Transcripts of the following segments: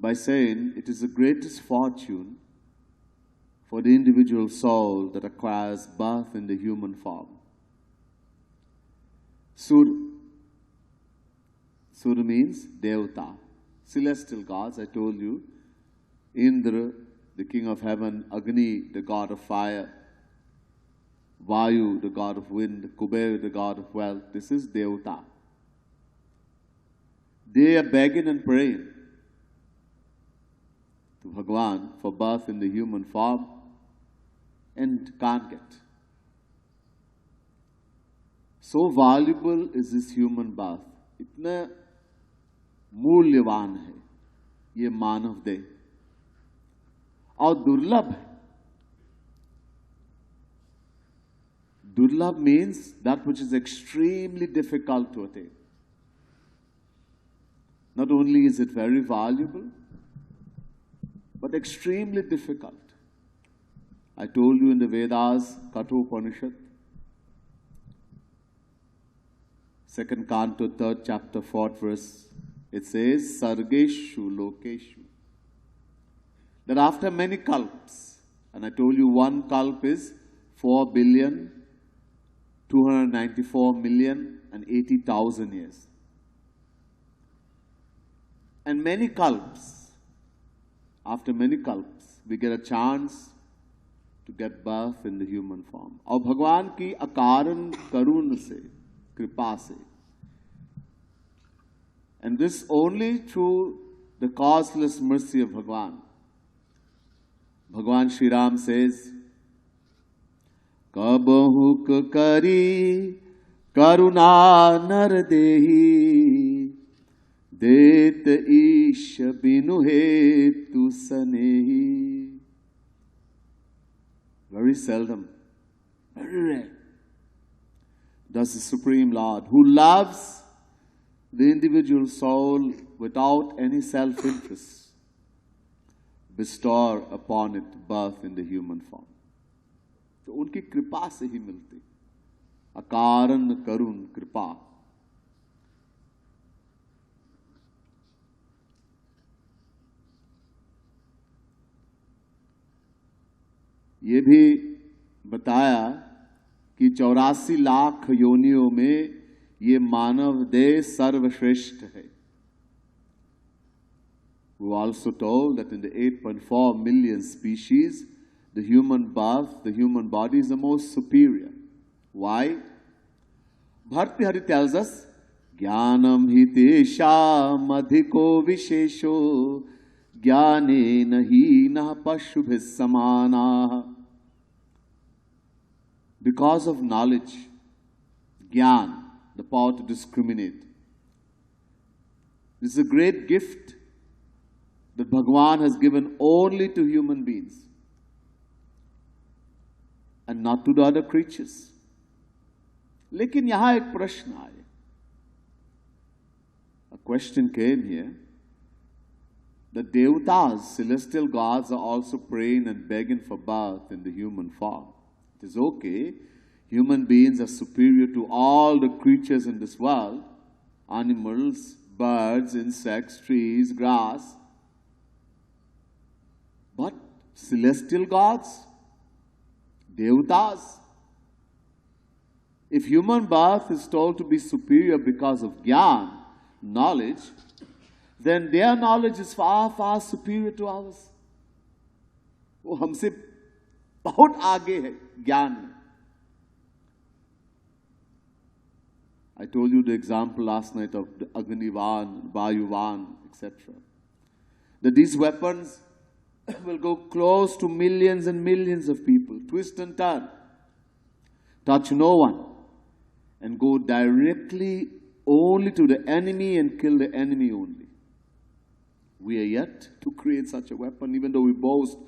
by saying it is the greatest fortune for the individual soul that acquires birth in the human form. Sur means Devta, celestial gods. I told you, Indra, the king of heaven; Agni, the god of fire; Vayu, the god of wind; Kuber, the god of wealth. This is Devta. They are begging and praying to Bhagwan for birth in the human form and can't get. So valuable is this human birth. इतना मूल्यवान है ये मानव देह और दुर्लभ है. Durlabh means that which is extremely difficult to attain. Not only is it very valuable, but extremely difficult. I told you in the Vedas, Kathopanishad, 2nd canto, 3rd chapter, 4th verse, it says, Sargeshu Lokeshu. That after many kalps, and I told you one kalp is 4,294,080,000 years. And many kalps, after many kalps, we get a chance to get birth in the human form. और भगवान की अकारण करुण से, कृपा से. And this only through the causeless mercy of Bhagwan. Bhagwan Shri Ram says, Kabahuk kari karuna nar dehi det ish binu hetu sanehi. Very seldom, very rare, does the Supreme Lord, who loves the individual soul without any self-interest, bestow upon it birth in the human form. तो उनकी कृपा से ही मिलती, अकारण करुण कृपा. ये भी बताया कि 84 लाख योनियों में ये मानव देह सर्वश्रेष्ठ है. We also told that in the 8.4 million species, the human birth, the human body is the most superior. Why? Bhartrihari tells us, Jnanam hitesham adhiko vishesho jnane nahi nah pashubhis samana. Because of knowledge, jnana, the power to discriminate. This is a great gift that Bhagwan has given only to human beings and not to the other creatures. लेकिन यहाँ एक प्रश्न आया. A question came here. The Devtas, celestial gods, are also praying and begging for birth in the human form. It is okay. Human beings are superior to all the creatures in this world. Animals, birds, insects, trees, grass. But celestial gods, Devtas, if human birth is told to be superior because of Gyan, knowledge, then their knowledge is far, far superior to ours. वो हमसे बहुत आगे है ज्ञान में. I told you the example last night of the Agnivan, Vayuvan, etc. That these weapons will go close to millions and millions of people, twist and turn, touch no one, and go directly only to the enemy and kill the enemy only. We are yet to create such a weapon, even though we boast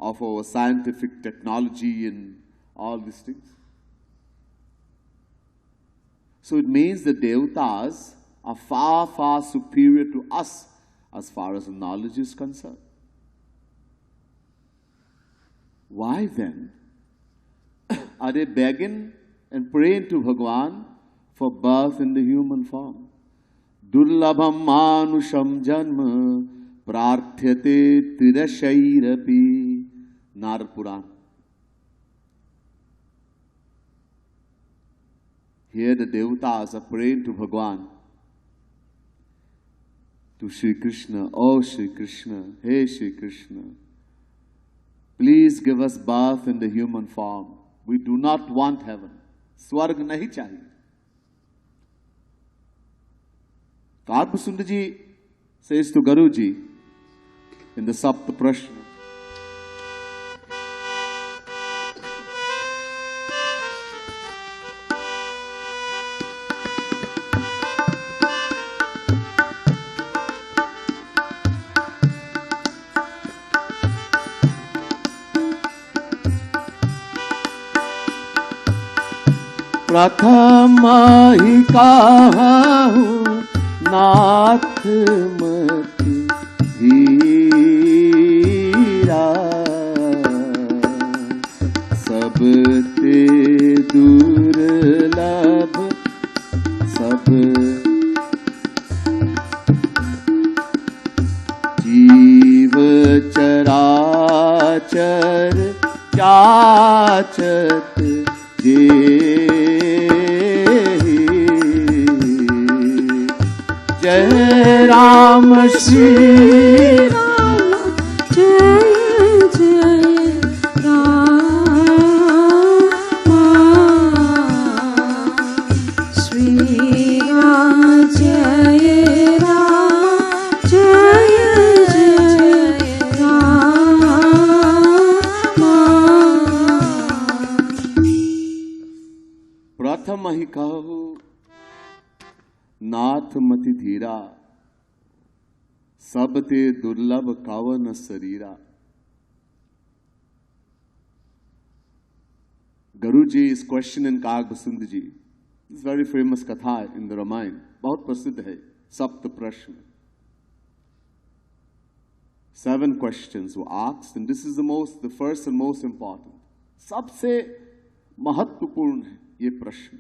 of our scientific technology and all these things. So it means the Devtas are far, far superior to us as far as knowledge is concerned. Why then are they begging and praying to Bhagwan for birth in the human form? Durlabham manusham janma प्रार्थ्यते तिरशैरपि. Narad Puran. Here the devatas are praying to Bhagwan, to Shri Krishna. Oh Shri Krishna, hey Shri Krishna, please give us birth in the human form. We do not want heaven. Swarg nahi chahiye. Karpasunda ji says to Guruji in the Sapta Prashna, प्रथम ही कहूँ नाथ मति धीरा, सबते दुर्लभ सब जीव चराचर जाचत जे. जय राम श्री राम जय जय राम, श्री राम जय राम जय जय राम. प्रथम ही कहु नाथ मति धीरा, सबते दुर्लभ कावन शरीरा. Guruji is questioning Karpasunda ji. This is very famous katha in the Ramayana. बहुत प्रसिद्ध है, Sapta Prashna. 7 questions were asked, and this is the first and most important. सबसे महत्वपूर्ण है ये प्रश्न.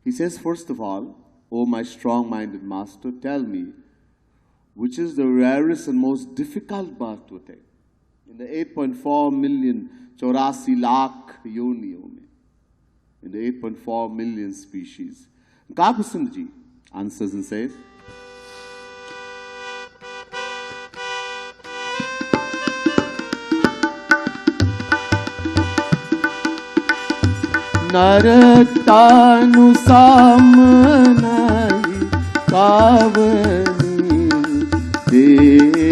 He says, first of all, O my strong-minded master, tell me, which is the rarest and most difficult birth to attain? In the 8.4 million, 84 lakh yoniyon mein, in the 8.4 million species. Karpasunda ji answers and says, नरतानु सामनाई कावनी देहि,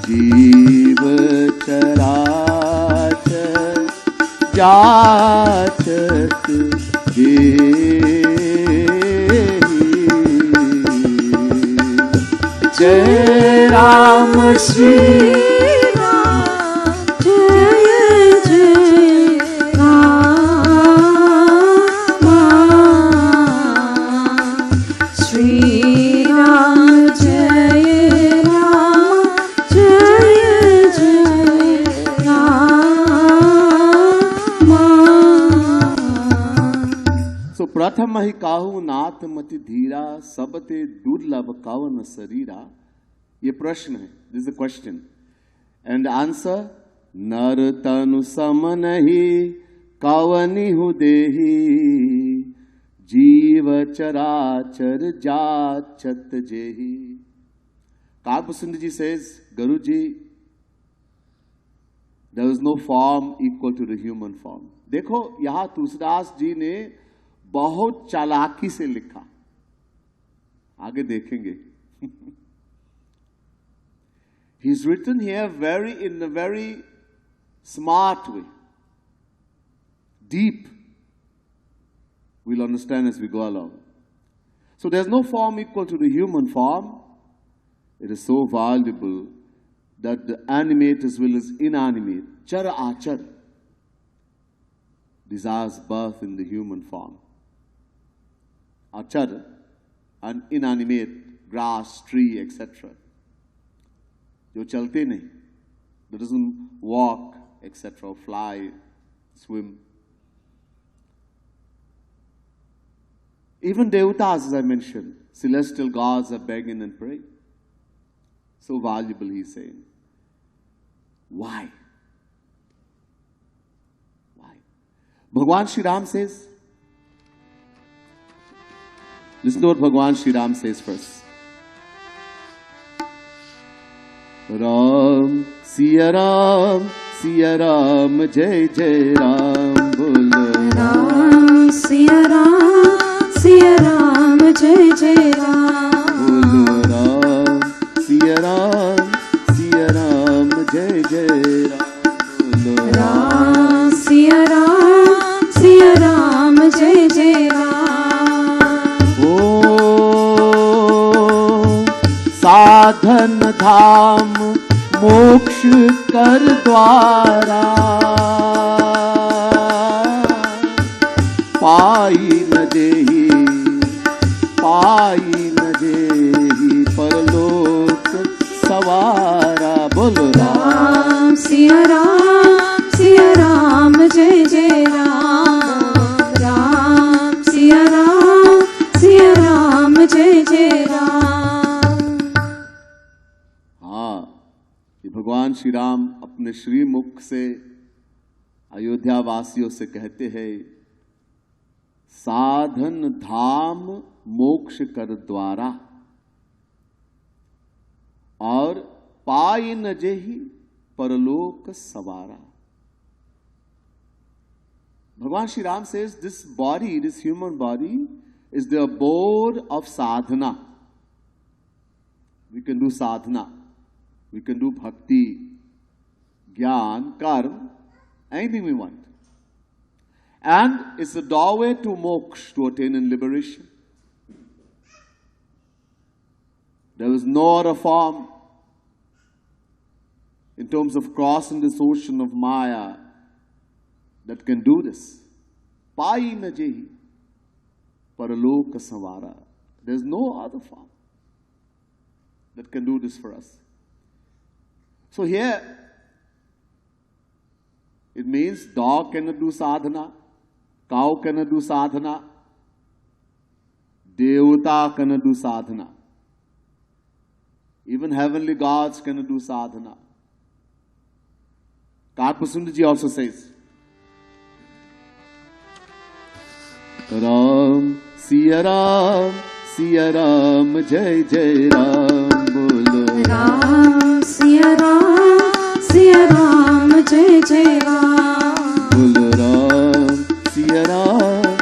जीव चराचर जाचत जेहि. जय राम श्री प्रथम ही काहू नाथ मति धीरा, सबते दुर्लभ कावन शरीरा. ये प्रश्न है, this is a question. And answer, नर तनु सम नहीं कावनी हु देही, जीव चराचर जाचत जेही. Karpasunda ji says, Guruji, there is no form equal to the human form. देखो यहां तुलसीदास जी ने बहुत चालाकी से लिखा, आगे देखेंगे. He's written here in a very smart way, deep. We'll understand as we go along. So there's no form equal to the human form. It is so valuable that the animate as well as inanimate, chara achar, desires birth in the human form. Achar, and inanimate, grass, tree, etc. जो चलते नहीं, that doesn't walk, etc., fly, swim. Even devatas, as I mentioned, celestial gods are begging and praying. So valuable, he's saying. Why? Why? Bhagwan Shri Ram says, listen to what Bhagwan Shri Ram says first. Ram, Siya Ram, Jai Jai Ram, Bolo Ram, Siya Ram, Jai Jai Ram. Bolo Ram, Siya Ram, Jai Jai Ram, Bolo Ram, Siya Ram, Jai Jai Ram. Oh, साधन धाम मोक्ष कर द्वारा पाई न जेहि परलोक सवारा। बोलो राम, सिया राम, जय जय राम। राम, सिया राम, जय जय राम। हाँ, ये भगवान श्री राम अपने श्री मुख से अयोध्या वासियों से कहते हैं, साधन धाम मोक्ष कर द्वारा और पाई न जेहि परलोक सवारा। भगवान Shri Ram says this body, this human body is the abode of sadhana. We can do sadhana, we can do bhakti, jnana, karma, anything we want. And it's a doorway to moksha, to attain in liberation. There is no other form in terms of crossing this ocean of Maya that can do this. Pai na jehi paraloka savara. There's no other form that can do this for us. So here, it means dog cannot do sadhana, cow cannot do sadhana, devata cannot do sadhana. Even heavenly gods cannot do sadhana. Karpasundaji also says, Ram, Siya Ram, Jai Jai Ram, Bolo Ram, Siya Ram, Jai Jai Ram. Bolo Ram, Siya Ram,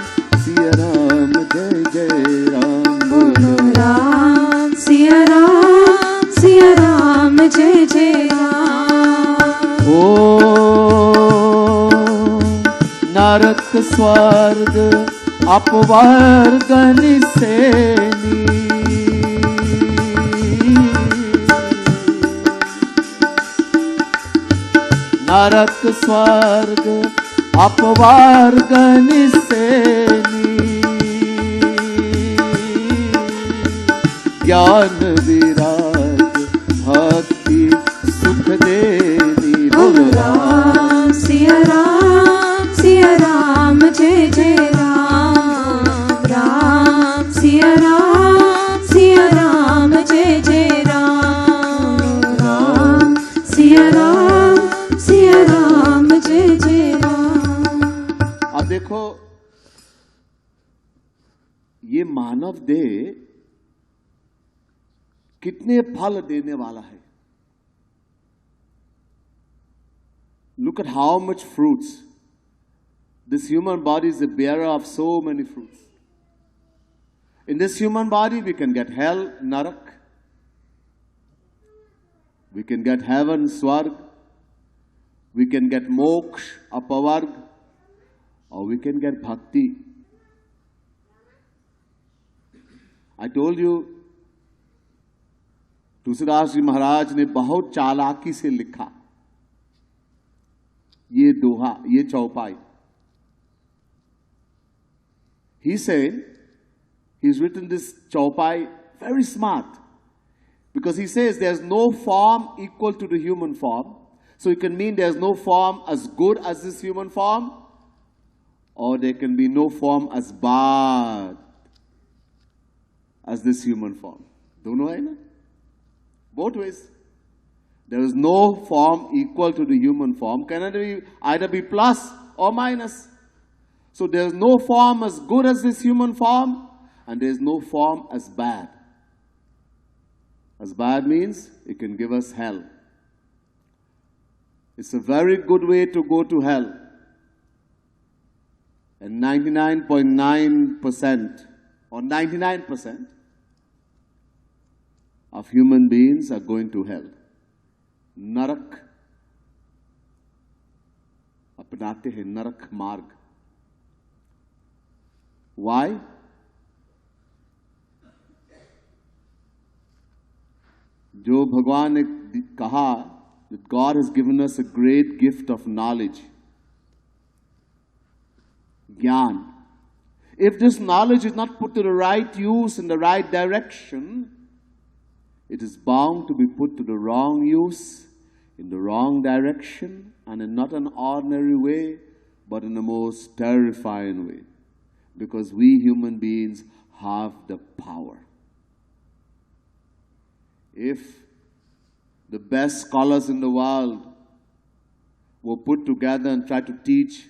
Jai Jai Ram, Bolo Ram, Siya Ram, Jai Jai Ram. Oh, नरक स्वर्ग अपवर्ग निसेनी, नरक स्वर्ग अपवर्ग निसेनी, ज्ञान विराग भक्ति सुख देनी। बोलो राम, सिया राम, जय जय राम। राम, सिया राम, जय जय राम। राम, सिया राम, जय जय राम। अब देखो, ये मानव देह कितने फल देने वाला है। Look at how much fruits. This human body is the bearer of so many fruits. In this human body, we can get hell, narak. We can get heaven, swarg. We can get moksha, apavarg. Or we can get bhakti. I told you, Tulsidas ji महाराज ने बहुत चालाकी से लिखा ये दोहा, ये चौपाई। He said, he's written this chaupai very smart, because he says there's no form equal to the human form. So it can mean there's no form as good as this human form, or there can be no form as bad as this human form. दोनों है ना? Both ways. There is no form equal to the human form. Can either be plus or minus. So there is no form as good as this human form, and there is no form as bad. As bad means it can give us hell. It's a very good way to go to hell. And 99.9% or 99% of human beings are going to hell. नरक अपनाते हैं, नरक मार्ग. Why? जो भगवान ने कहा that God has given us a great gift of knowledge, ज्ञान. If this knowledge is not put to the right use in the right direction, it is bound to be put to the wrong use, in the wrong direction, and in not an ordinary way, but in the most terrifying way. Because we human beings have the power. If the best scholars in the world were put together and try to teach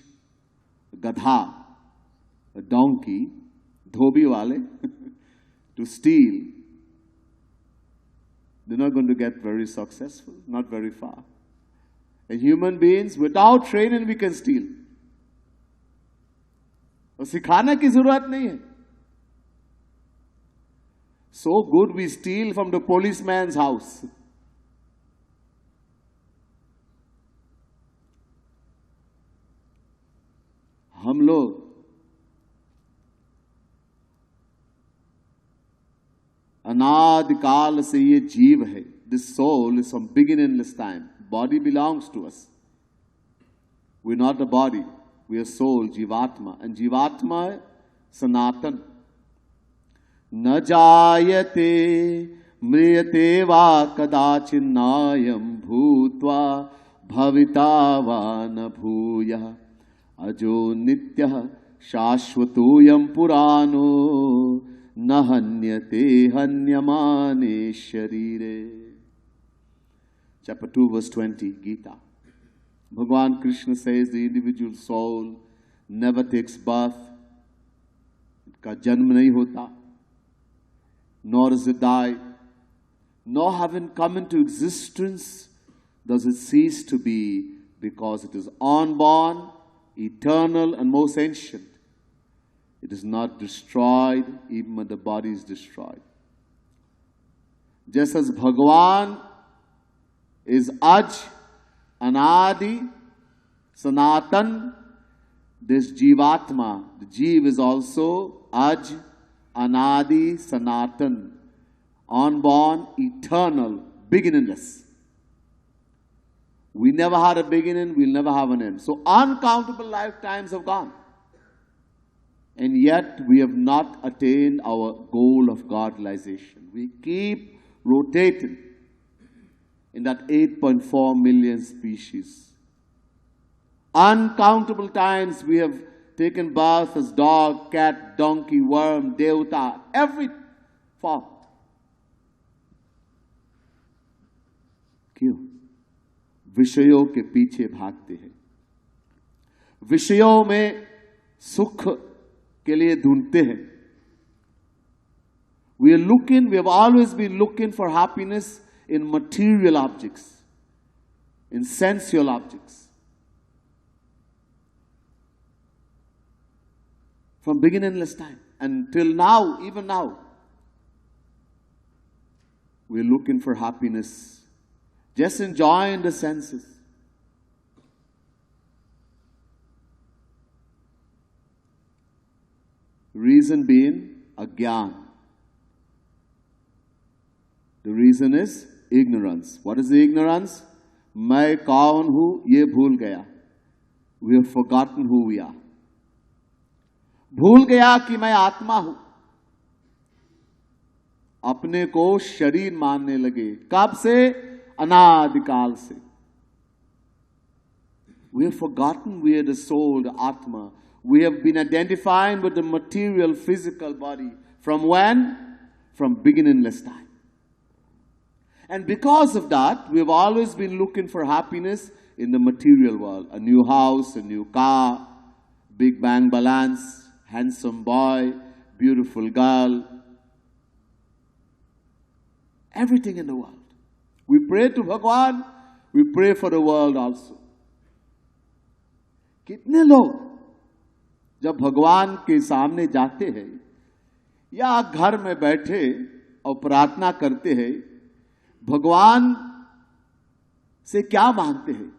a gadha, a donkey, dhobi wale, to steal, they're not going to get very successful, not very far. And human beings, without training, we can steal. और सिखाने की जरूरत नहीं है. So good we steal from the policeman's house. हम लोग अनादिकाल से ये जीव है. This soul is from beginningless time. Body belongs to us. We're not the body. We are soul, Jivatma. And Jivatma, Sanatan. न जायते म्रियते वा कदाचिन्नायं भूत्वा भविता वा न भूयः अजो नित्यः शाश्वतोऽयं पुराणो न हन्यते हन्यमाने शरीरे. Chapter 2, verse 20, Gita. Bhagavan Krishna says the individual soul never takes birth. Ka janm nahi hota. Nor does it die. Nor having come into existence does it cease to be, because it is unborn, eternal, and most ancient. It is not destroyed even when the body is destroyed. Just as Bhagavan is Aj, Anadi, Sanatan, this Jivatma, the Jeev is also Aj, Anadi, Sanatan, unborn, eternal, beginningless. We never had a beginning, we'll never have an end. So uncountable lifetimes have gone. And yet we have not attained our goal of godization. We keep rotating in that 8.4 million species. Uncountable times we have taken birth as dog, cat, donkey, worm, devta, every form. क्यों? विषयों के पीछे भागते हैं. विषयों में सुख के लिए ढूंढते हैं. We have always been looking for happiness in material objects, in sensual objects. From beginningless time until now, even now, we're looking for happiness, just enjoying the senses. Reason being agyan. The reason is ignorance. What is the ignorance? मैं कौन हूं ये भूल गया. We have forgotten who we are. भूल गया कि मैं आत्मा हूं. अपने को शरीर मानने लगे. कब से? अनादिकाल से. We have forgotten we are the soul, the Atma. We have been identifying with the material, physical body. From when? from beginningless time. And because of that, we've always been looking for happiness in the material world. A new house, a new car, big bank balance, handsome boy, beautiful girl. Everything in the world. We pray to Bhagwan, we pray for the world also. कितने लोग जब भगवान के सामने जाते हैं या घर में बैठे और प्रार्थना करते हैं, भगवान से क्या मांगते हैं?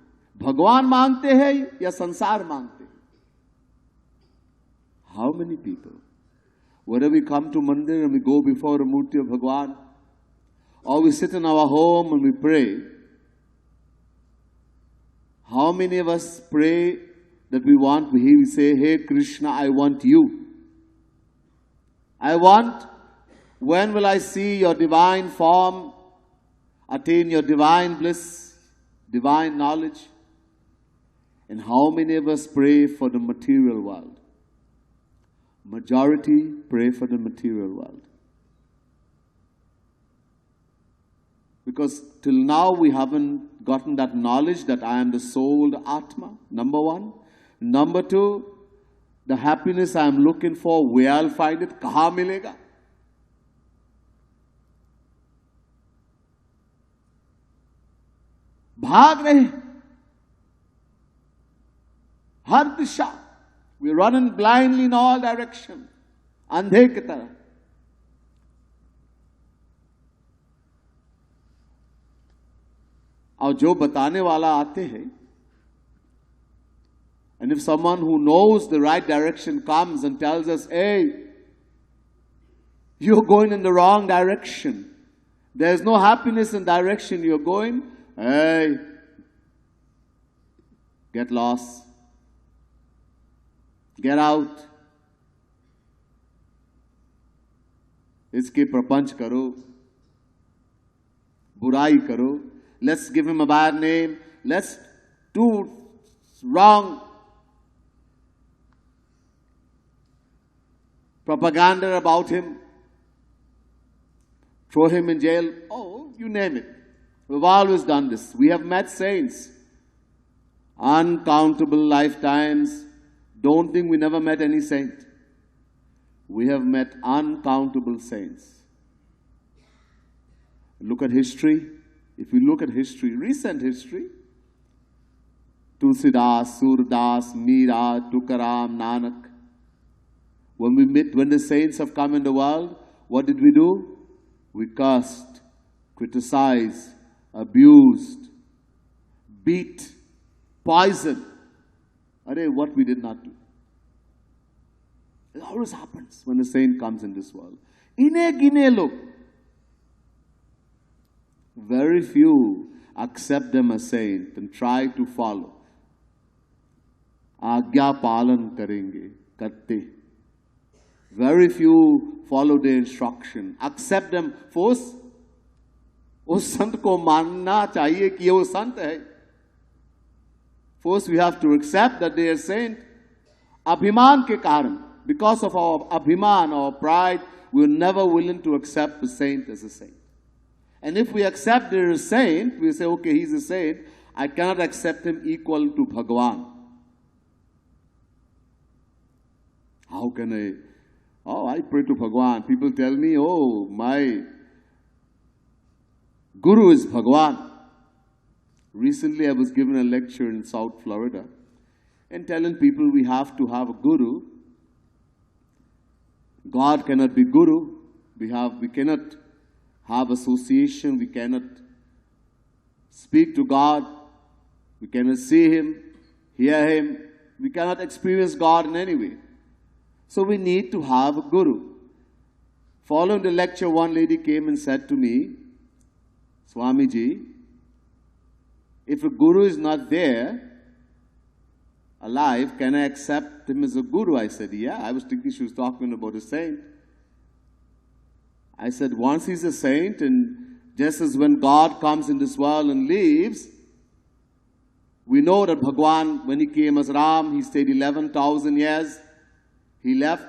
भगवान मांगते हैं या संसार मांगते हैं? How many people? Whether we come to mandir and we go before the murti of Bhagwan, or we sit in our home and we pray, how many of us pray that we say, hey Krishna, I want you. I want, when will I see your divine form, attain your divine bliss, divine knowledge? And how many of us pray for the material world? Majority pray for the material world. Because till now we haven't gotten that knowledge that I am the soul, the Atma, number one. Number two, the happiness I am looking for, where I'll find it, kaha milega? भाग रहे हर दिशा. We're running blindly in all directions. अंधे की तरह. और जो बताने वाला आते हैं, and if someone who knows the right direction comes and tells us, hey, you're going in the wrong direction, there's no happiness in the direction you're going, hey, get lost, get out, इसके प्रपंच करो, बुराई करो, let's give him a bad name, let's do wrong propaganda about him, throw him in jail, oh, you name it. We've always done this. We have met saints, uncountable lifetimes. Don't think we never met any saint. We have met uncountable saints. Look at history. If you look at history, recent history, Tulsidas, Surdas, Meera, Tukaram, Nanak. When the saints have come in the world, what did we do? We cursed, criticized, abused, beat, poisoned. Arey, what we did not do. It always happens when a saint comes in this world. Ine gine log. Very few accept them as saint and try to follow. Agya palan karenge, karte. Very few follow their instruction, accept them, force. उस संत को मानना चाहिए कि ये वो संत है. First we have to accept that they are saint. Abhiman ke karan, because of our abhiman, our pride, we are never willing to accept a saint as a saint. And if we accept they're a saint, we say, okay, he's a saint, I cannot accept him equal to Bhagwan. How can I? Oh, I pray to Bhagwan. People tell me, oh, my Guru is Bhagwan. Recently, I was given a lecture in South Florida and telling people we have to have a Guru. God cannot be Guru. We cannot have association. We cannot speak to God. We cannot see Him, hear Him. We cannot experience God in any way. So we need to have a Guru. Following the lecture, one lady came and said to me, Swamiji, if a Guru is not there, alive, can I accept him as a Guru? I said, yeah. I was thinking she was talking about a saint. I said, once he's a saint, and just as when God comes in this world and leaves, we know that Bhagwan, when he came as Ram, he stayed 11,000 years. He left.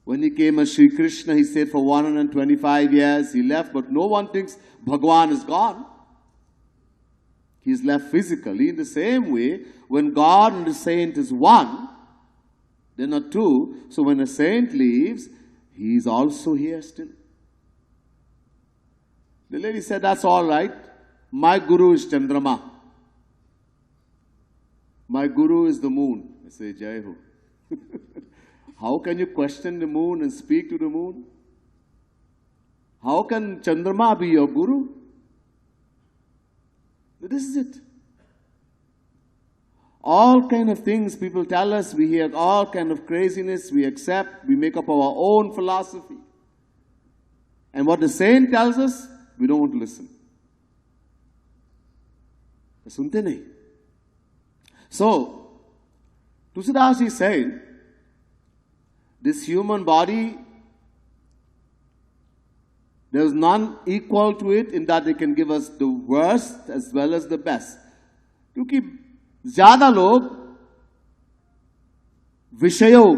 When he came as Sri Krishna, he stayed for 125 years. He left, but no one thinks Bhagwan is gone. He is left physically. In the same way, when God and the saint is one, they're not two. So when a saint leaves, he is also here still. The lady said, that's all right. My guru is Chandrama. My guru is the moon. I say, Jai Ho. How can you question the moon and speak to the moon? How can Chandrama be your guru? But this is it. All kind of things people tell us, we hear all kind of craziness, we accept, we make up our own philosophy. And what the saint tells us, we don't want to listen. Sunte nahi. So, Tulsidas is saying, this human body, there is none equal to it in that they can give us the worst as well as the best. क्योंकि ज़्यादा लोग विषयों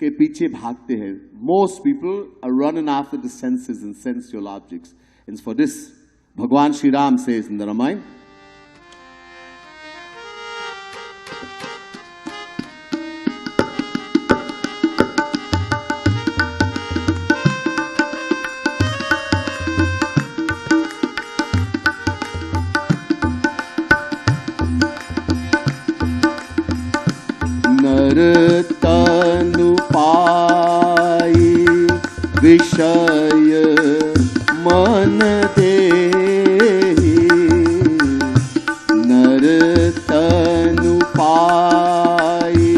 के पीछे भागते हैं. Most people are running after the senses and sensual objects. And for this, Bhagwan Shri Ram says in the Ramayana, तनु पाई विषय मन देहि नर तनु पाई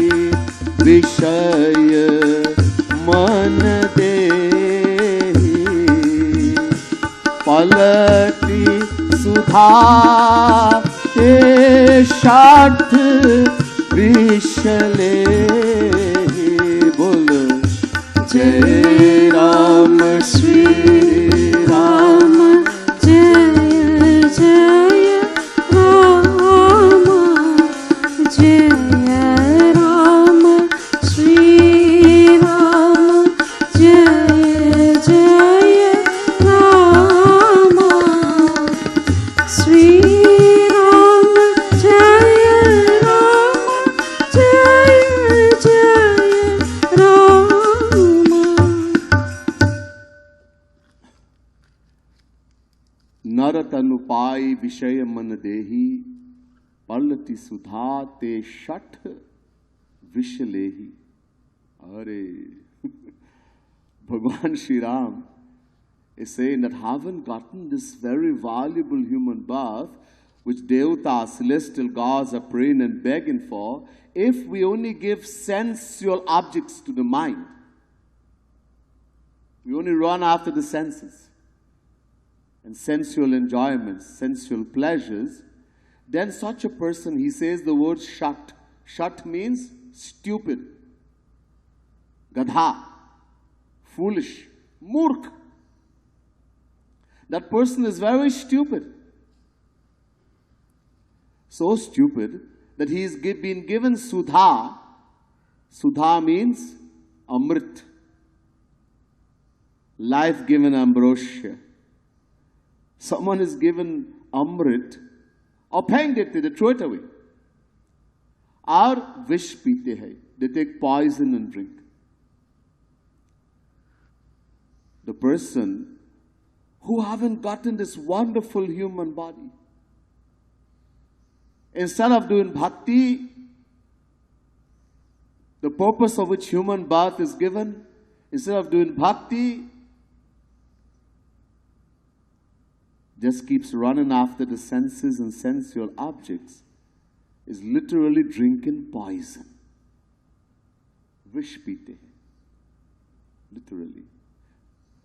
विषय मन देहि पलटी सुधा ते षाठ विषले बोल जय राम श्री राम जय जय राम जय राम श्री राम जय जय राम श्री राम जय राम जय जय राम. नर तनु पाई विषय मन देहि पलति सुधा ते षठ विष लेहि. अरे Bhagwan Shri Ram is saying that having gotten this very valuable human birth, which Devatas, celestial gods, are praying and begging for, if we only give sensual objects to the mind, we only run after the senses and sensual enjoyments, sensual pleasures, then such a person, he says the word shat. Shat means stupid, gadha, foolish, murk. That person is very stupid. So stupid that he is been given sudha. Sudha means amrit, life-given ambrosia. Someone is given amrit or peng dete, they throw it away. Our vish pite hai, they take poison and drink. The person who haven't gotten this wonderful human body, instead of doing bhakti, the purpose of which human birth is given, instead of doing bhakti, just keeps running after the senses and sensual objects, is literally drinking poison. Vish pite. Literally.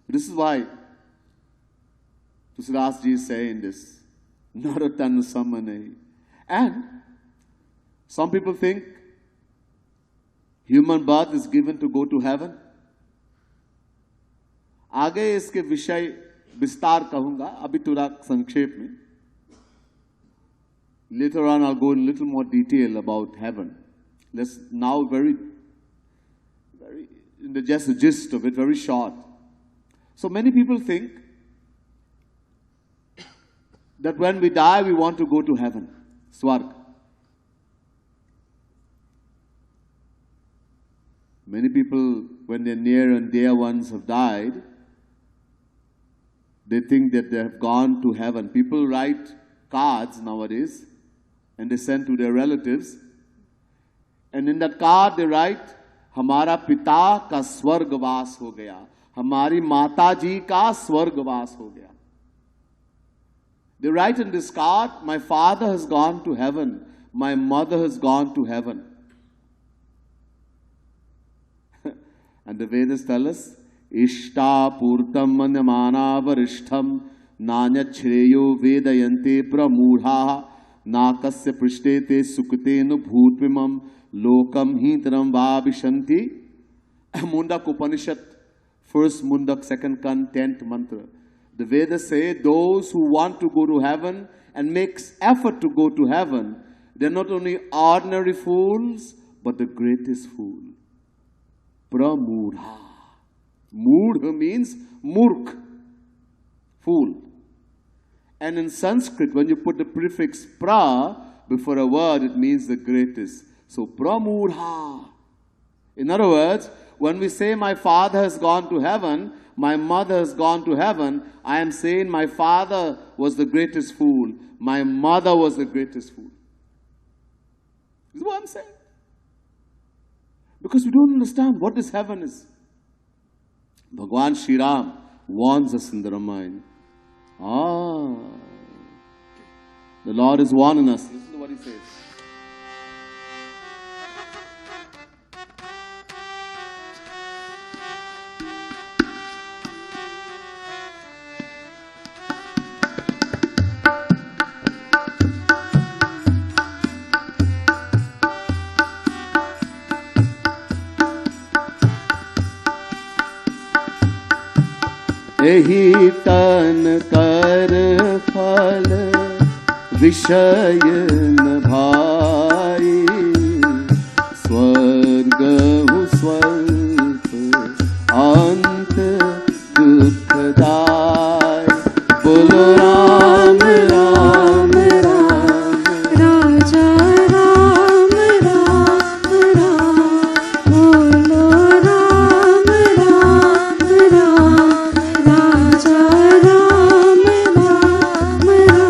This is why Tulsidas Ji is saying this. Naratan samane. And some people think human birth is given to go to heaven. आगे इसके विषय विस्तार कहूंगा, अभी थोड़ा संक्षेप में. Later on I'll go in a little more detail about heaven. Let's now very just the gist of it, very short. So many people think that when we die, we want to go to heaven, Swarg. Many people, when their near and dear ones have died, they think that they have gone to heaven. People write cards nowadays and they send to their relatives. And in that card they write, हमारा पिता का स्वर्गवास हो गया, हमारी माता जी का स्वर्गवास हो गया. They write in this card, my father has gone to heaven, my mother has gone to heaven. And the Vedas tell us, Ishta purtam manyamana varishtham nanya shreyo vedayante pramudha nakasya prishtete sukatenu bhutvimam lokam hitaram vabhishanti. Mundak Upanishad, first Mundak, second Kan, 10th mantra. The Vedas say those who want to go to heaven and makes effort to go to heaven, they're not only ordinary fools, but the greatest fool. Pramudha. Mudha means murk, fool. And in Sanskrit, when you put the prefix pra before a word, it means the greatest. So pramudha. In other words, when we say my father has gone to heaven, my mother has gone to heaven, I am saying my father was the greatest fool, my mother was the greatest fool. This is what I'm saying. Because we don't understand what this heaven is. Bhagwan Shri Ram warns us in the Ramayana. The Lord is warning us. Listen to what he says. एहि तन कर फल विषय न भाई स्वर्ग who स्वल्प अंत दुखदाय बोलो राम राम राम राजा राम राम राम बोलो राम राम राम राजा राम राम राम.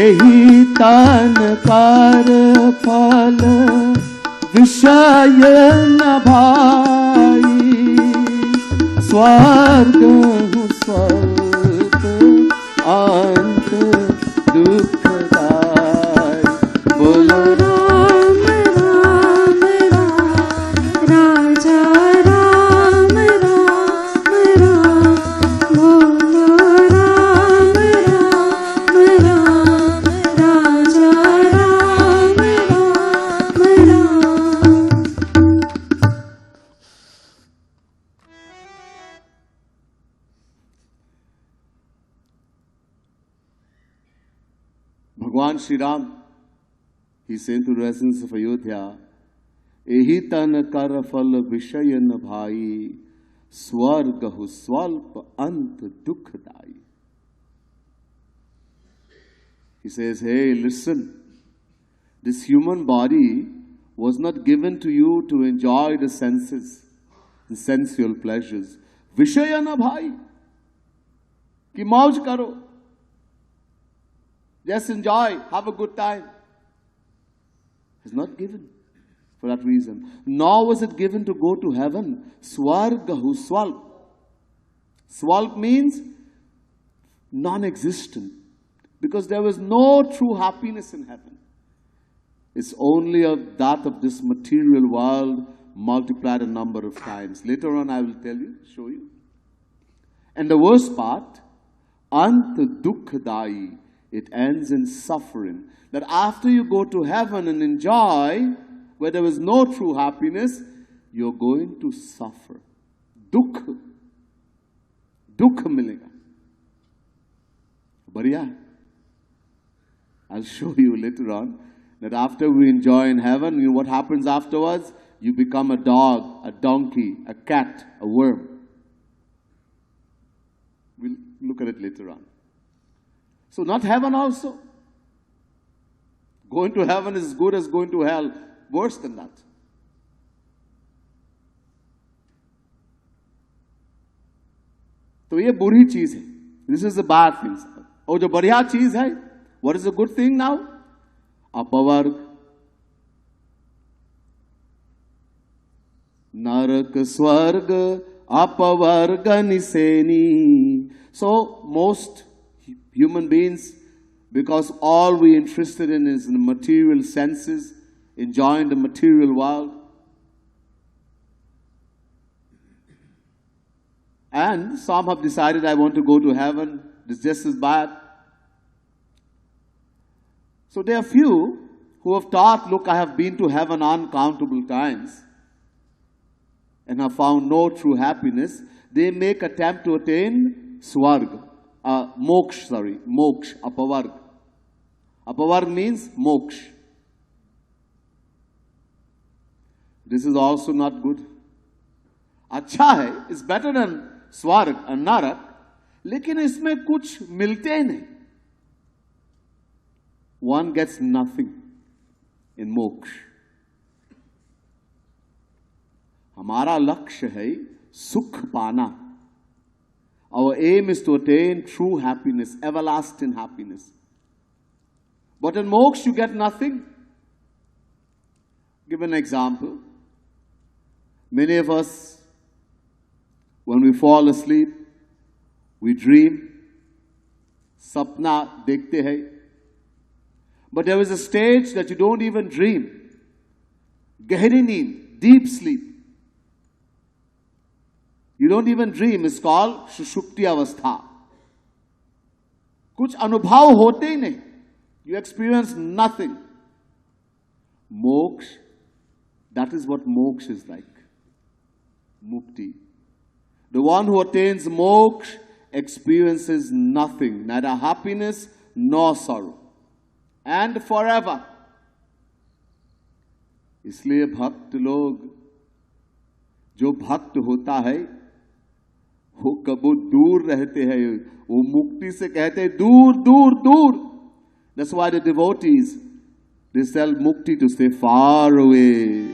एहि तन कर फल विषय न भाई स्वर्ग हु स्वल्प अंत दुखदाय बोलो राम राम राम राजा राम राम राम बोलो राम राम राम राजा Ram Ram Ram. Bhagwan Shri Ram, he said to the residents of Ayodhya, एहि तन कर फल विषय न भाई स्वर्ग हु स्वल्प अंत दुखदाई. He says, hey, listen, this human body was not given to you to enjoy the senses and sensual pleasures. Vishaya na bhai, ki mauj karo. Just enjoy, have a good time. It's not given for that reason. Nor was it given to go to heaven. Swarga hu swalp. Swalp means non-existent. Because there was no true happiness in heaven. It's only of that of this material world multiplied a number of times. Later on I will tell you, show you. And the worst part, ant dukkhdai, it ends in suffering. That after you go to heaven and enjoy, where there is no true happiness, you're going to suffer. Dukh. Dukh milega. But yeah, I'll show you later on that after we enjoy in heaven, you know what happens afterwards? You become a dog, a donkey, a cat, a worm. We'll look at it later on. So not heaven also. Going to heaven is as good as going to hell. Worse than that. तो ये बुरी चीज है. This is the bad things. और जो बढ़िया चीज है, what is the good thing now? अपवर्ग, नरक स्वर्ग अपवर्ग निसेनी. So most human beings, because all we're interested in is the material senses, enjoying the material world, and some have decided, I want to go to heaven. It's just as bad. So there are few who have thought, look, I have been to heaven uncountable times and have found no true happiness. They make attempt to attain swarg, moksha, apavarg. Apavarg means moksha. This is also not good. अच्छा है, it's better than स्वर्ग और नरक, लेकिन इसमें कुछ मिलते नहीं. One gets nothing in moksha. हमारा लक्ष्य है सुख पाना. Our aim is to attain true happiness, everlasting happiness. But in moksha you get nothing. Give an example. Many of us, when we fall asleep, we dream, sapna dekhte hai. But there is a stage that you don't even dream. Gehri neend, deep sleep. You don't even dream. It's called Sushupti Avastha. Kuch anubhav hote hi nahi. You experience nothing. Moksha, that is what moksha is like. Mukti. The one who attains moksha experiences nothing, neither happiness nor sorrow, and forever. इसलिए भक्त लोग, जो भक्त होता है, वो कबो दूर रहते हैं. वो मुक्ति से कहते हैं दूर दूर दूर. That's why the devotees, they tell mukti to stay far away.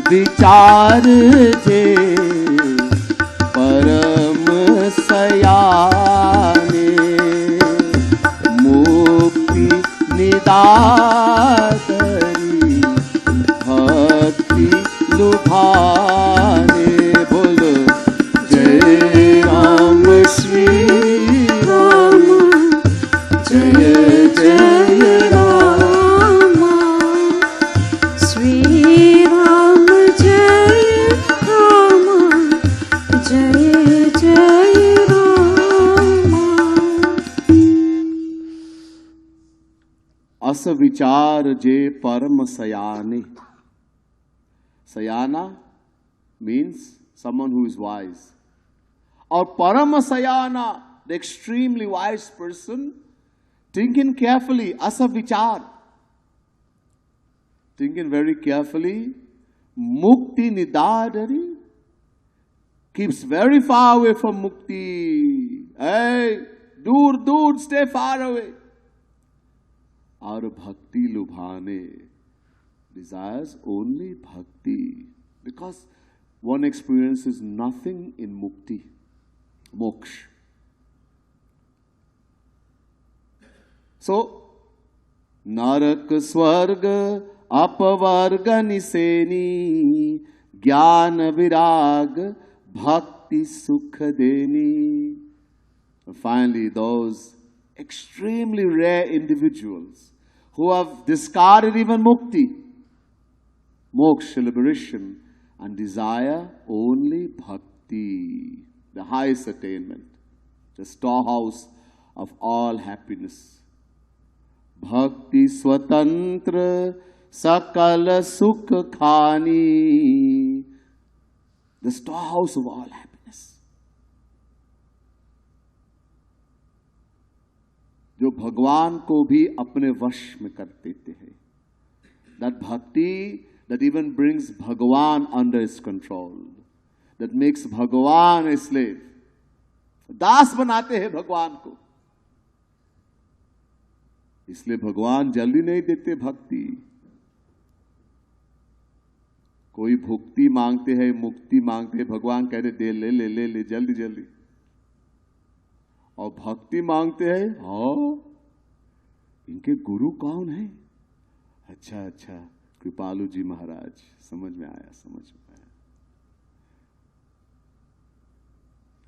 विचार जे परम सयाने, मुक्ति निदातरी भक्ति लुभाने. बोलो जय राम श्री राम, जय जय राम, श्री राम जय राम, जय जय राम. अस विचार जे परम सयाने. Sayana means someone who is wise. Or Parama Sayana, the extremely wise person, thinking carefully, asa vichar. Thinking very carefully, mukti nidadari, keeps very far away from mukti. Hey, dur, dur, stay far away. Aur bhakti lubhane, desires only bhakti, because one experiences nothing in mukti, moksha. So, narak swarga apavarga niseni, jnana virag bhakti sukha deni. And finally, those extremely rare individuals who have discarded even mukti, moksha, liberation, and desire only bhakti, the highest attainment, the storehouse of all happiness. Bhakti swatantra sakal sukh khani, the storehouse of all happiness. जो भगवान को भी अपने वश में कर देते हैं. That bhakti that even brings Bhagavan under his control, that makes Bhagavan a slave. दास बनाते हैं भगवान को. इसलिए भगवान जल्दी नहीं देते भक्ति. कोई भुक्ति मांगते हैं, मुक्ति मांगते हैं, भगवान कह रहे दे ले ले ले ले जल्दी जल्दी. और भक्ति मांगते हैं, हाँ इनके गुरु कौन है? अच्छा अच्छा कृपालु जी महाराज. समझ में आया, समझ में आया.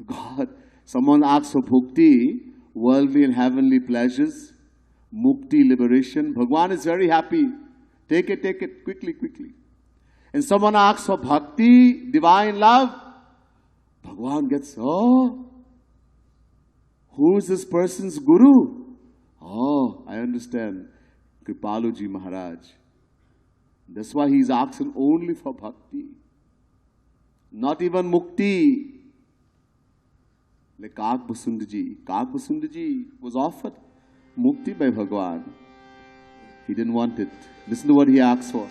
God, someone asks for bhukti, worldly and heavenly pleasures, mukti, liberation. Bhagwan is very happy. Take it quickly, quickly. And someone asks for bhakti, divine love. Bhagwan gets, oh, who is this person's guru? Oh, I understand. Kripaluji Maharaj. That's why he's asking only for bhakti. Not even mukti. Like Kakbasundji was offered mukti by Bhagwan. He didn't want it. Listen to what he asked for.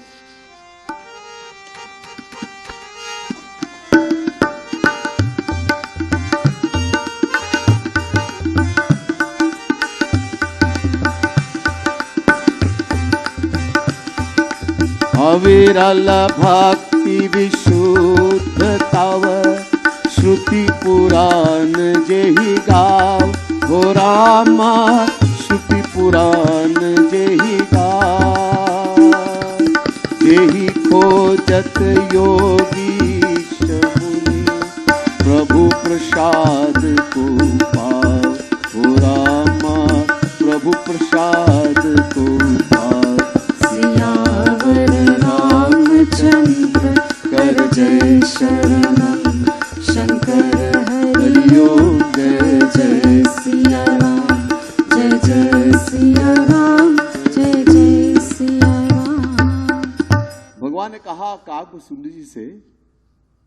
अविरल भक्ति विशुद्ध तव श्रुति पुराण जेहि गाव. हो रामा श्रुति पुराण जेहि गाव. जेहि खोजत योगीश मुनि प्रभु प्रसाद को पाओ. हो रामा प्रभु प्रसाद को पाओ. सियावर रामचंद्र कर जय शरणम. शंकर हरि ओम जय जय सिया राम. जय जय सिया राम. जय जय सिया राम. भगवान ने कहा कागभसुंड जी से.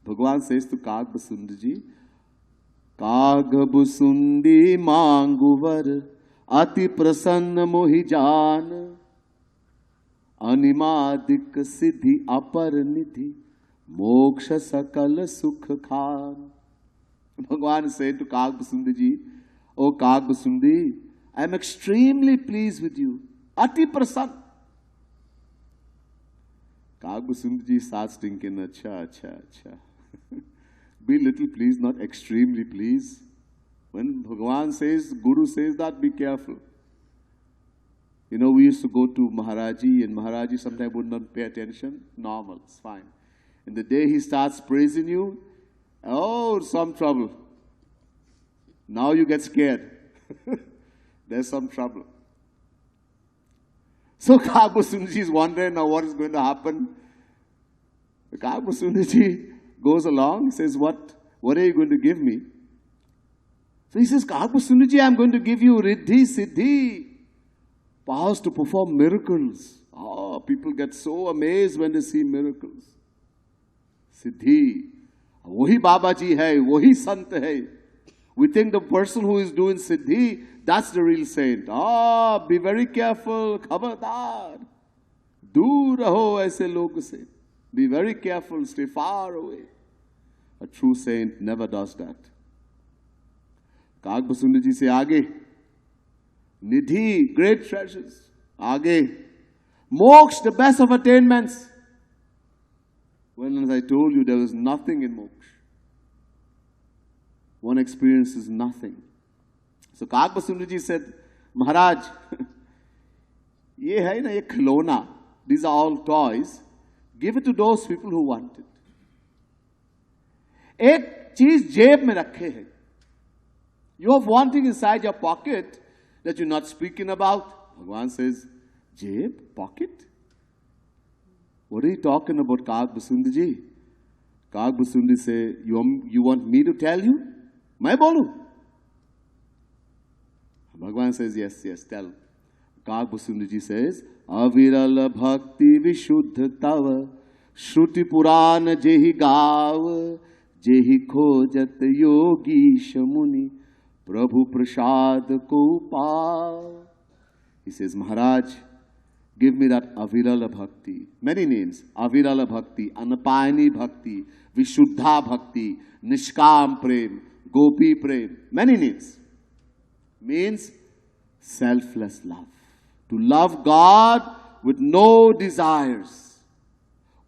भगवान से तो कागभसुंड जी, कागभसुंडी मांगुवर अति प्रसन्न मोहि जान. अनिमादिक सिद्धि अपर निधि मोक्ष सकल सुख खान. भगवान से to Kagbasundari ji, O Kagbasundari, I am extremely pleased with you. Ati prasann. Kagbasundari ji starts thinking, acha. Be little pleased, not extremely pleased. When Bhagwan says, Guru says that, be careful. You know, we used to go to Maharaji, and Maharaji sometimes would not pay attention. Normal, it's fine. And the day he starts praising you, oh, some trouble. Now you get scared. There's some trouble. So Kagbasundari is wondering now what is going to happen. Kagbasundari goes along, he says, what are you going to give me? So he says, Kagbasundari, I'm going to give you Riddhi, Siddhi. Powers to perform miracles. Oh, people get so amazed when they see miracles. Siddhi. Wahi Baba ji hai, wahi Sant hai. We think the person who is doing Siddhi, that's the real saint. Ah, be very careful. Khabardar. Dur raho aise log se. Be very careful. Stay far away. A true saint never does that. Kagbasundari ji se aage. Nidhi, great treasures. Aage. Moksha, the best of attainments. When, as I told you, there was nothing in moksha. One experiences nothing. So Kagbasundari ji said, Maharaj, ye hai na ye khilona. These are all toys. Give it to those people who want it. Ek cheez jeb mein rakhe hai. You have one thing inside your pocket that you're not speaking about. Bhagwan says, jeb, pocket? What are you talking about, Kagbasundari ji? Kagbasundari say, you want me to tell you? Main bolu. Bhagavan says, yes, yes, tell. Kakbhusundji says, Aviral bhakti vishuddha tava, Shruti Purana jehi gav, jehi khojat yogi shamuni, Prabhu prasad ko paav. He says, Maharaj, give me that Avirala Bhakti. Many names. Avirala Bhakti, Anapayani Bhakti, Vishuddha Bhakti, Nishkam Prem, Gopi Prem. Many names. Means selfless love. To love God with no desires.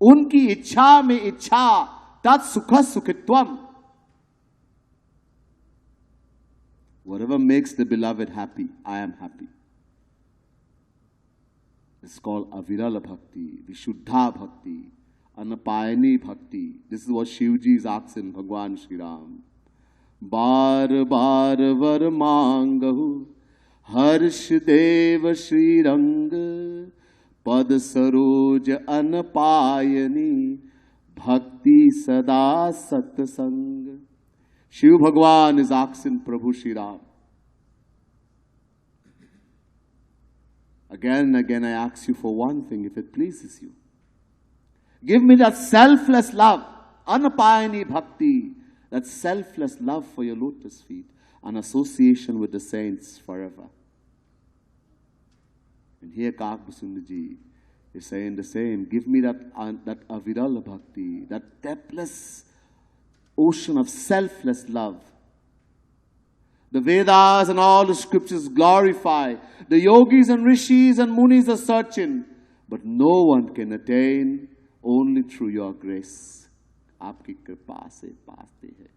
Unki ichha mein ichha, tat sukha sukhitvam. Whatever makes the beloved happy, I am happy. It's called Avirala Bhakti, Vishuddha Bhakti, Anapayani Bhakti. This is what Shivji is asking Bhagwan Shri Ram. Bar bar var mangahu, Harsh Dev Shri Rang, Pad Saroj Anapayani, Bhakti Sada Satsang. Shiv Bhagwan is asking Prabhu Shri Ram. Again and again I ask you for one thing, if it pleases you. Give me that selfless love, Anapayani Bhakti, that selfless love for your lotus feet, an association with the saints forever. And here Kakbhusundji is saying the same. Give me that Avirala Bhakti, that depthless ocean of selfless love. The Vedas and all the scriptures glorify. The yogis and rishis and munis are searching. But no one can attain only through your grace. Aapki kripa se paaste hai.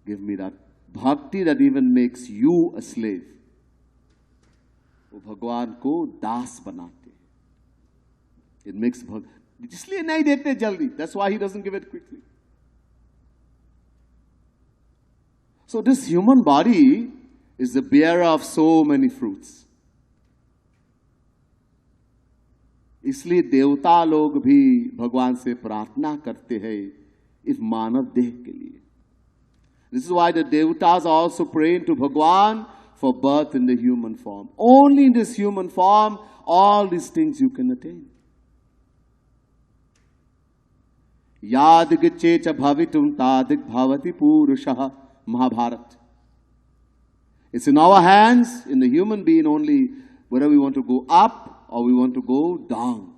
Give me that bhakti that even makes you a slave. वो भगवान को दास बनाते हैं. It makes इसलिए नहीं देते जल्दी. That's why he doesn't give it quickly. So this human body is the bearer of so many fruits. इसलिए देवता लोग भी भगवान से प्रार्थना करते हैं इस मानव देह के लिए. This is why the devatas are also praying to Bhagwan for birth in the human form. Only in this human form, all these things you can attain. Yadig checha bhavitum tadik bhavati purushah. Mahabharata. It's in our hands, in the human being only, whether we want to go up or we want to go down.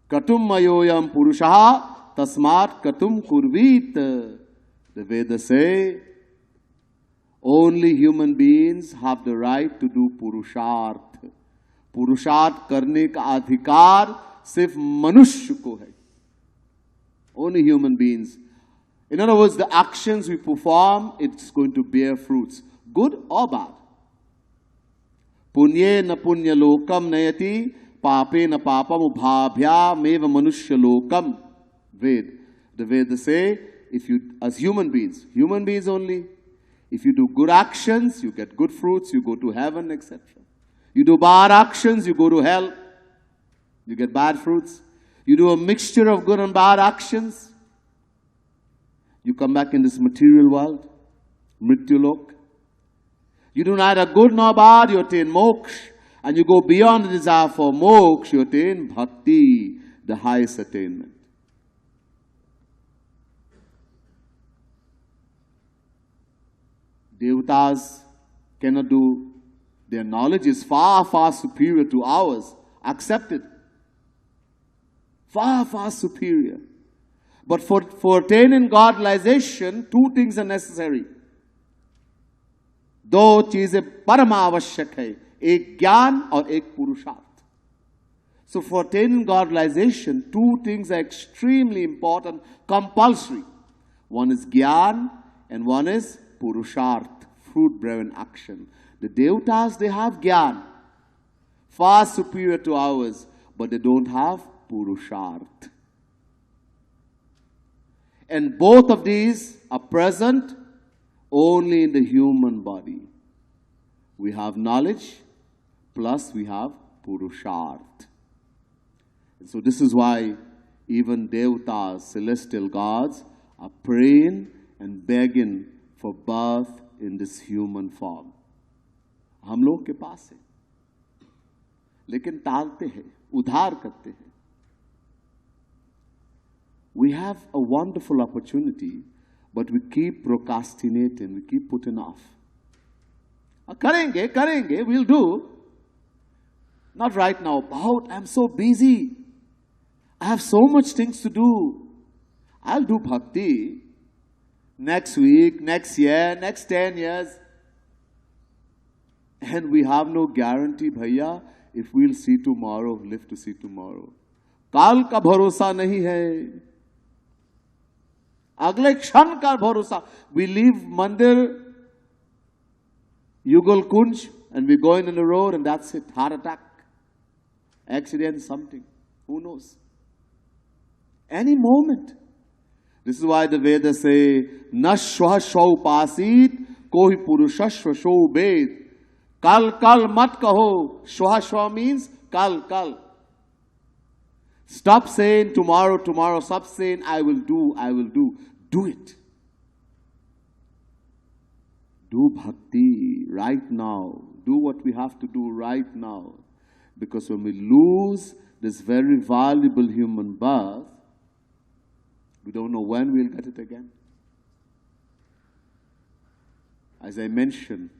Katum mayoyam purushaha tasmat katum kurvit. The Vedas say, only human beings have the right to do purusharth. Purusharth karne ka adhikar sirf manushya ko hai. Only human beings. In other words, the actions we perform, it's going to bear fruits, good or bad. Punye na punya lokam nayati, pape na papam ubhabhya meva manushya lokam. Ved. The Vedas say, if you, as human beings only, if you do good actions, you get good fruits, you go to heaven, etc. You do bad actions, you go to hell, you get bad fruits. You do a mixture of good and bad actions, you come back in this material world, Mrityulok. You do neither good nor bad, you attain moksha. And you go beyond the desire for moksha, you attain bhakti, the highest attainment. Devatas cannot do, their knowledge is far, far superior to ours. Accepted. Far, far superior. But for attaining God-realization, two things are necessary. दो चीजें परम आवश्यक है, एक ज्ञान और एक पुरुषार्थ. So for attaining God-realization, two things are extremely important, compulsory. One is jnana and one is purusharth, fruit-bearing action. The devatas, they have jnana, far superior to ours, but they don't have purusharth. And both of these are present only in the human body. We have knowledge, plus we have purusharth. And so this is why even devatas, celestial gods, are praying and begging for birth in this human form. हम लोग के पास है, लेकिन टालते हैं, उधार करते हैं. We have a wonderful opportunity, but we keep procrastinating, we keep putting off. करेंगे, करेंगे, we'll do. Not right now. Bahut, I'm so busy. I have so much things to do. I'll do bhakti next week, next year, next 10 years. And we have no guarantee, bhaiya, if we'll see tomorrow, live to see tomorrow. काल का भरोसा नहीं है, अगले क्षण का भरोसा. We leave Mandir, Yugal Kunj, and we go in the road, and that's it. Heart attack, accident, something. Who knows? Any moment. This is why the Vedas say, Nashwa shaupasit, kohi purushashwa shaubed. Kal kal mat kaho. Shwa means kal kal. Stop saying tomorrow, tomorrow. Stop saying I will do, I will do. Do it. Do bhakti right now. Do what we have to do right now. Because when we lose this very valuable human birth, we don't know when we'll get it again. As I mentioned,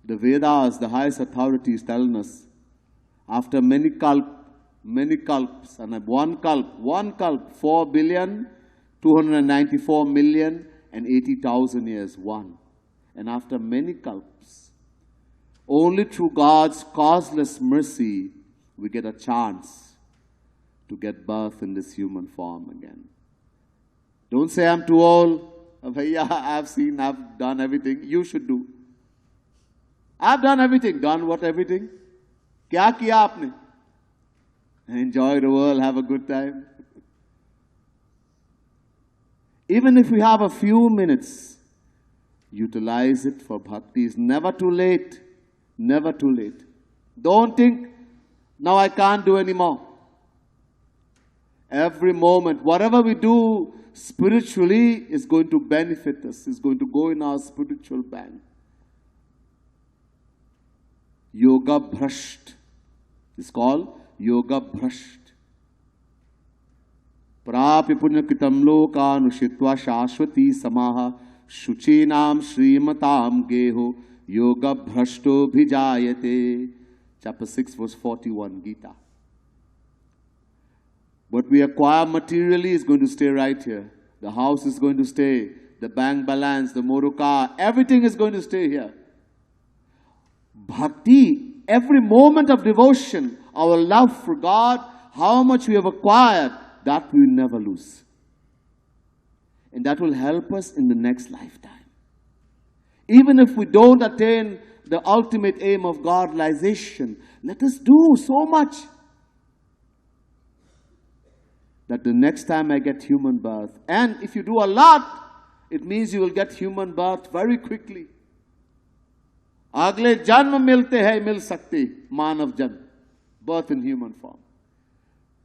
the Vedas, the highest authorities, telling us, after many kalps, and one kalp, 4,294,080,000 years, one. And after many kalps, only through God's causeless mercy, we get a chance to get birth in this human form again. Don't say I'm too old. Bhaiya, I've done everything. You should do. I've done everything. Done what everything? Kya kiya aapne? Enjoy the world, have a good time. Even if we have a few minutes, utilize it for bhakti. It's never too late. Never too late. Don't think, now I can't do anymore. Every moment, whatever we do spiritually is going to benefit us, is going to go in our spiritual bank. Yoga Bhrasht is called Yoga Bhrasht. Prapya punya kritam lokanushitva shashvati samaha shuchinam shrimatam geho yoga bhrashto bhijayate. Chapter 6 verse 41 Gita. What we acquire materially is going to stay right here. The house is going to stay. The bank balance, the motor car, everything is going to stay here. Bhakti, every moment of devotion, our love for God, how much we have acquired, that we will never lose. And that will help us in the next lifetime. Even if we don't attain the ultimate aim of godization, let us do so much that the next time I get human birth, and if you do a lot, it means you will get human birth very quickly. अगले जन्म मिलते हैं, मिल सकते मानव जन्म, birth in human form.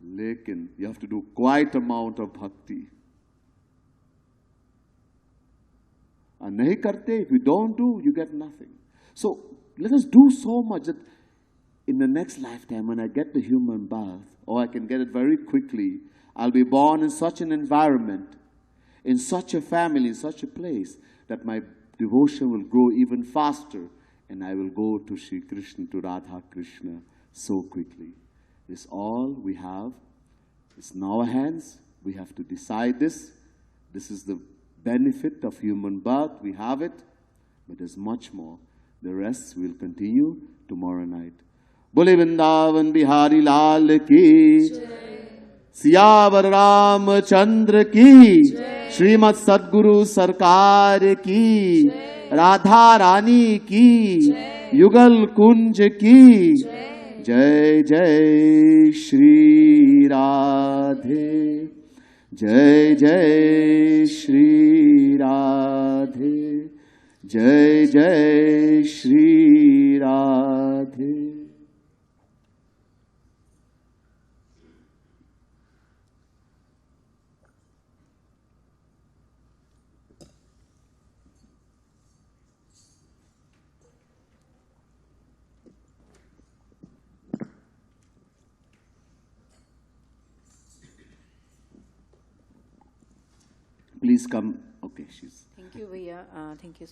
लेकिन you have to do quite amount of bhakti. And नहीं करते, if you don't do, you get nothing. So let us do so much that in the next lifetime, when I get the human birth, or I can get it very quickly, I'll be born in such an environment, in such a family, in such a place, that my devotion will grow even faster, and I will go to Sri Krishna, to Radha Krishna, so quickly. It's all we have. It's in our hands. We have to decide this. This is the benefit of human birth. We have it, but there's much more. The rest will continue tomorrow night. Bole Vrindavan Bihari Lal ki, Siyavar Ramchandra ki, Srimad Sadguru Sarkar ki, Radha Rani ki, Yugal Kunj ki, Jai Jai Shri Radhe, Jai Jai Shri Radhe, Jai Jai Shri Radhe. please come. Okay, she's. Thank you, Bhaiya. Thank you.